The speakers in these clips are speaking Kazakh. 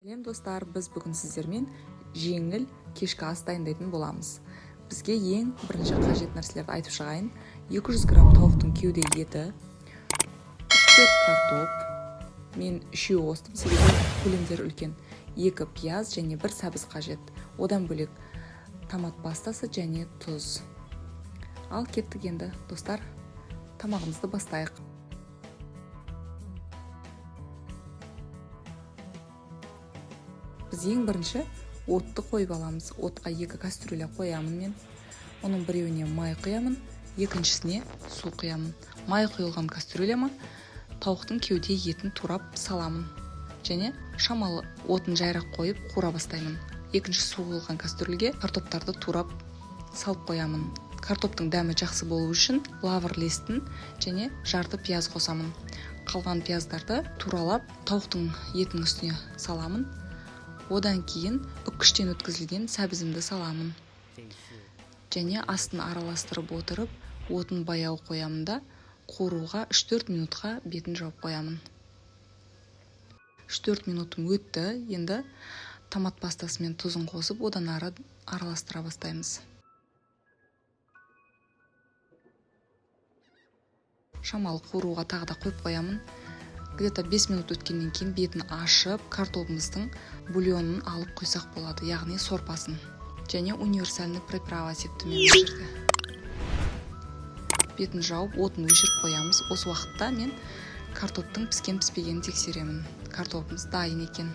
Достар, біз бүгін сіздермен жеңіл кешкі ас дайындайтын боламыз. Бізге ең бірінші қажет нәрселерді айтып шығайын. 200 грамм тауықтың кеуде еті, 3-4 картоп, мен 3 қостым, себебі көлемдері үлкен, 2 пияз және 1 сәбіз қажет. Одан бөлек томат пастасы және тұз. Ал кеттік енді, достар, тамағымызды бастайық. Біз ең бірінші отты қойып аламыз. Отқа 2 кастрюля қоямын мен. Оның біреуіне май құямын, екіншісіне су құямын. Май құйылған кастрюляма тауықтың кеуде етін турап саламын. Және шамалы отын жайрақ қойып қуыра бастаймын. Екінші су құйылған кастрюльге картоптарды турап салып қоямын. Картоптың дәмі жақсы болу үшін лавр листін және жарты пияз қосамын. Қалған пияздарды туралап тауықтың етінің үстіне саламын. Одан кейін үккіштен өткізілген сәбізімді саламын. Және астын араластырып отырып, отын баяу қоямын да, қуыруға 3-4 минутқа бетін жауып қоямын. 3-4 минутым өтті, енді томат пастасы мен тұзын қосып, одан ары араластыра бастаймыз. Шамалы қуыруға тағы да қойып қоямын. Где-то 5 минут өткеннен кейін бетін ашып, картопымыздың бульонын алып қойсақ болады, яғни сорпасын. Және универсальный приправа септі мен жерде. Бетін жауып, отын өшіріп қоямыз. Осы уақытта мен картоптың піскен-піспегенін тексеремін. Картопымыз дайын екен.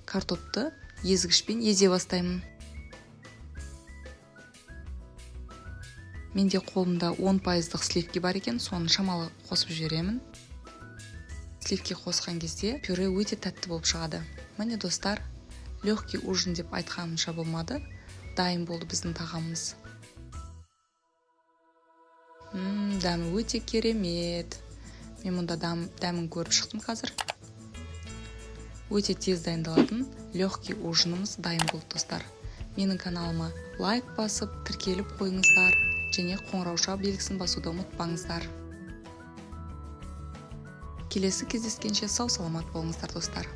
Картопты езгішпен езе бастаймын. Менде қолымда 10% сливки бар екен, соны шамалы қосып жіберемін. Сливки қосқан кезде пюре өте тәтті болып шығады. Міне достар, легкий ужин деп айтқанымша болмады. Дайын болды біздің тағамымыз. Дәмі өте керемет. Мен мұнда дәмін көріп шықтым қазір. Өте тез дайындалатын легкий ужинымыз дайын болды достар. Менің каналыма лайк басып, тіркеліп қойыңыздар. Және қоңырауша белгісін басуды ұмытпаңыздар. Келесі кездескенше сау саламат болыңыздар достар.